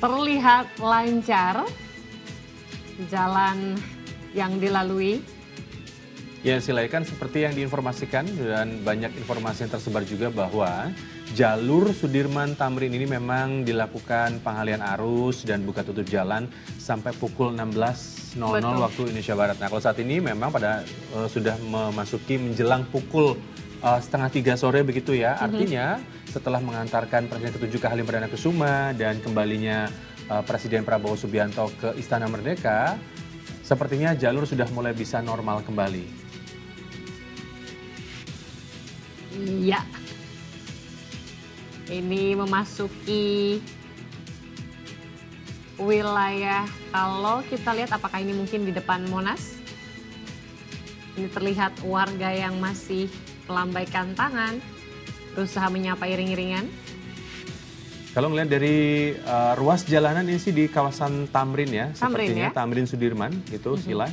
Terlihat lancar jalan yang dilalui. Ya, silakan seperti yang diinformasikan dan banyak informasi yang tersebar juga bahwa jalur Sudirman Tamrin ini memang dilakukan pengalihan arus dan buka tutup jalan sampai pukul 16.00 waktu Indonesia Barat. Nah, kalau saat ini memang sudah memasuki menjelang pukul setengah 3 sore begitu ya. Artinya setelah mengantarkan Presiden ke-7 ke Halim Perdana Kusuma dan kembalinya Presiden Prabowo Subianto ke Istana Merdeka, sepertinya jalur sudah mulai bisa normal kembali. Iya. Ini memasuki wilayah, kalau kita lihat apakah ini mungkin di depan Monas. Ini terlihat warga yang masih melambaikan tangan, berusaha menyapa iring-iringan. Kalau melihat dari ruas jalanan ini sih di kawasan Tamrin ya, sepertinya Tamrin Sudirman gitu, Sila.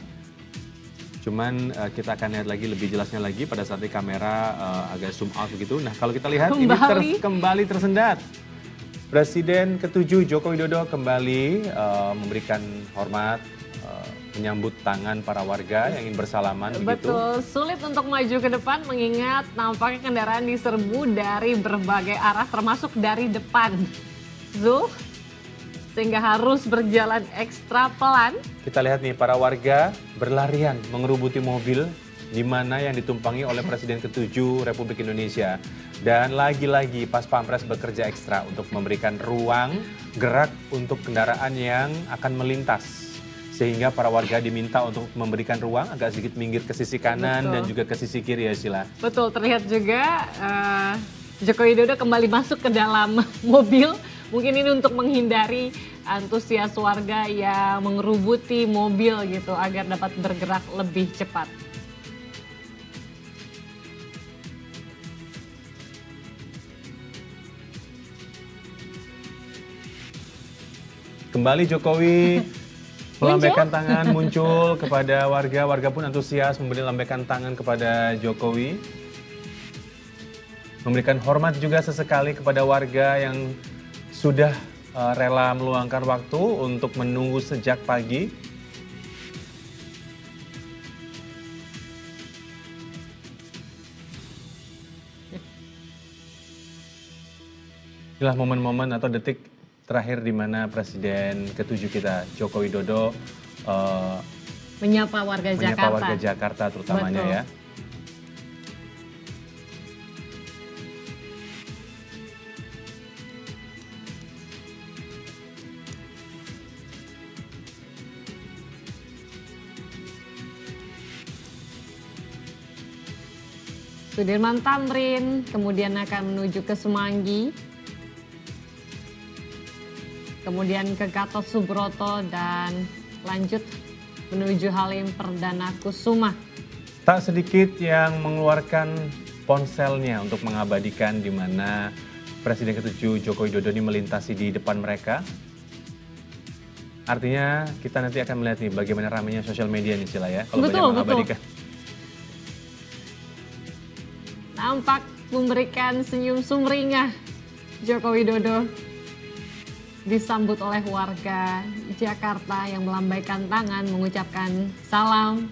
Cuman kita akan lihat lagi lebih jelasnya lagi pada saat di kamera agak zoom out begitu. Nah, kalau kita lihat ini kembali tersendat. Presiden ke-7 Joko Widodo kembali memberikan hormat, menyambut tangan para warga yang ingin bersalaman begitu. Betul, sulit untuk maju ke depan mengingat nampaknya kendaraan diserbu dari berbagai arah termasuk dari depan. Zul, sehingga harus berjalan ekstra pelan. Kita lihat nih para warga berlarian mengerubuti mobil di mana yang ditumpangi oleh Presiden ke-7 Republik Indonesia. Dan lagi-lagi Pas Pampres bekerja ekstra untuk memberikan ruang gerak untuk kendaraan yang akan melintas. Sehingga para warga diminta untuk memberikan ruang agak sedikit minggir ke sisi kanan dan juga ke sisi kiri ya Sila. Betul, terlihat juga Joko Widodo kembali masuk ke dalam mobil. Mungkin ini untuk menghindari antusias warga yang mengerubuti mobil gitu agar dapat bergerak lebih cepat. Kembali Jokowi melambaikan tangan muncul kepada warga, warga pun antusias memberi lambaikan tangan kepada Jokowi. Memberikan hormat juga sesekali kepada warga yang sudah rela meluangkan waktu untuk menunggu sejak pagi. Inilah momen-momen atau detik terakhir di mana Presiden ke-7 kita Joko Widodo menyapa warga Jakarta terutamanya. Betul. Ya. Sudirman Tamrin, kemudian akan menuju ke Semanggi, kemudian ke Gatot Subroto dan lanjut menuju Halim Perdana Kusuma. Tak sedikit yang mengeluarkan ponselnya untuk mengabadikan di mana Presiden ke-7 Joko Widodo ini melintasi di depan mereka. Artinya kita nanti akan melihat nih bagaimana ramainya sosial media nih Sila ya, kalau banyak mengabadikan. Nampak memberikan senyum sumringah Joko Widodo disambut oleh warga Jakarta yang melambaikan tangan mengucapkan salam,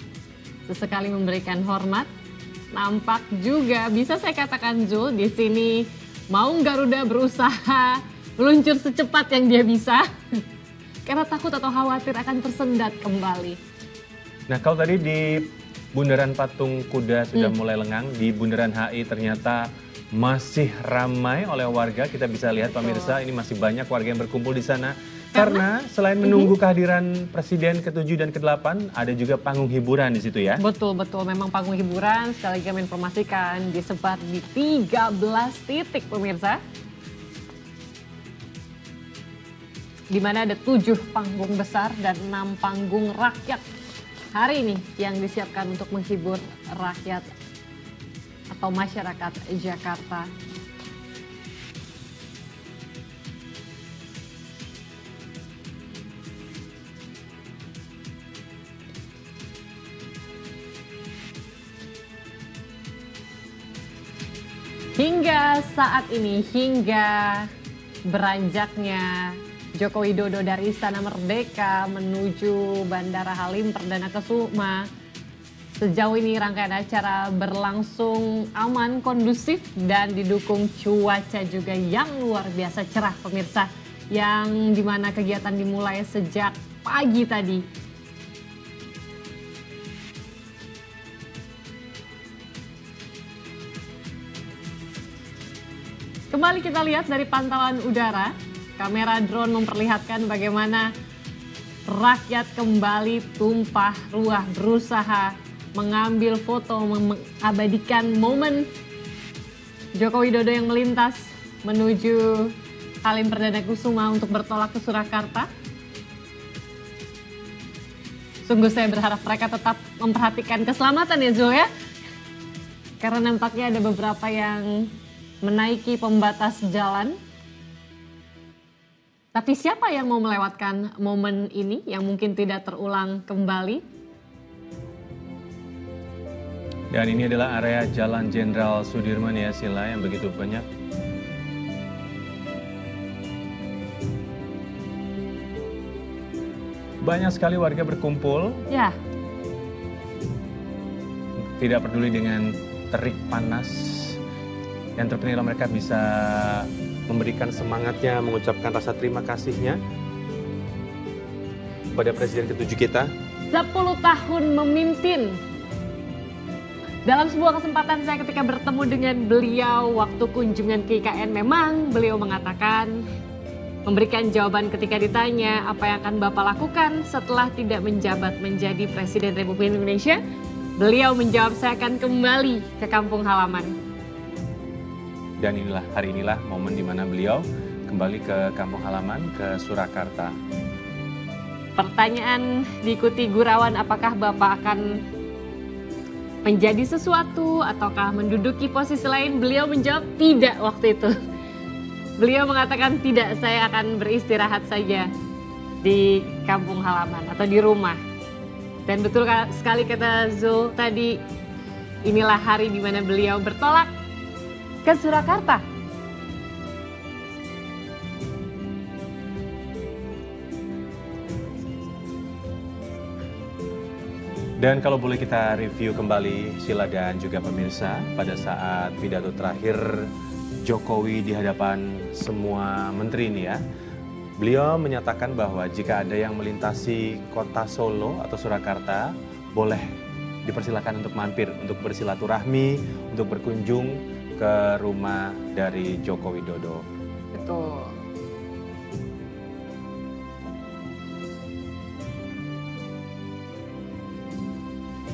sesekali memberikan hormat. Nampak juga bisa saya katakan Zul di sini Maung Garuda berusaha meluncur secepat yang dia bisa karena takut atau khawatir akan tersendat kembali. Nah, kalau tadi di Bundaran Patung Kuda sudah mulai lengang, di Bundaran HI ternyata masih ramai oleh warga. Kita bisa lihat pemirsa, ini masih banyak warga yang berkumpul di sana. Karena selain menunggu kehadiran Presiden ke-7 dan ke-8, ada juga panggung hiburan di situ ya. Betul, memang panggung hiburan, sekali lagi menginformasikan disebar di 13 titik pemirsa. Di mana ada 7 panggung besar dan 6 panggung rakyat hari ini yang disiapkan untuk menghibur rakyat atau masyarakat Jakarta. Hingga saat ini, hingga beranjaknya Joko Widodo dari Istana Merdeka menuju Bandara Halim Perdana Kusuma. Sejauh ini rangkaian acara berlangsung aman, kondusif, dan didukung cuaca juga yang luar biasa cerah pemirsa. Yang dimana kegiatan dimulai sejak pagi tadi. Kembali kita lihat dari pantauan udara, kamera drone memperlihatkan bagaimana rakyat kembali tumpah ruah berusaha mengambil foto, mengabadikan momen Joko Widodo yang melintas menuju Halim Perdana Kusuma untuk bertolak ke Surakarta. Sungguh saya berharap mereka tetap memperhatikan keselamatan ya Zul ya. Karena nampaknya ada beberapa yang menaiki pembatas jalan. Tapi siapa yang mau melewatkan momen ini yang mungkin tidak terulang kembali? Dan ini adalah area Jalan Jenderal Sudirman ya Sila, yang begitu banyak. Banyak sekali warga berkumpul. Ya. Tidak peduli dengan terik panas. Yang terpenting adalah mereka bisa memberikan semangatnya, mengucapkan rasa terima kasihnya kepada Presiden ke-7 kita. 10 tahun memimpin. Dalam sebuah kesempatan saya ketika bertemu dengan beliau waktu kunjungan ke IKN, memang beliau mengatakan, memberikan jawaban ketika ditanya apa yang akan Bapak lakukan setelah tidak menjabat menjadi Presiden Republik Indonesia. Beliau menjawab, saya akan kembali ke kampung halaman. Dan hari inilah momen di mana beliau kembali ke kampung halaman, ke Surakarta. Pertanyaan diikuti gurauan, apakah Bapak akan menjadi sesuatu ataukah menduduki posisi lain? Beliau menjawab tidak waktu itu. Beliau mengatakan tidak, saya akan beristirahat saja di kampung halaman atau di rumah. Dan betul sekali kata Zul tadi, inilah hari di mana beliau bertolak ke Surakarta. Dan kalau boleh kita review kembali Sila dan juga pemirsa, pada saat pidato terakhir Jokowi di hadapan semua menteri ini ya, beliau menyatakan bahwa jika ada yang melintasi kota Solo atau Surakarta, boleh dipersilakan untuk mampir, untuk bersilaturahmi, untuk berkunjung ke rumah dari Joko Widodo. Betul.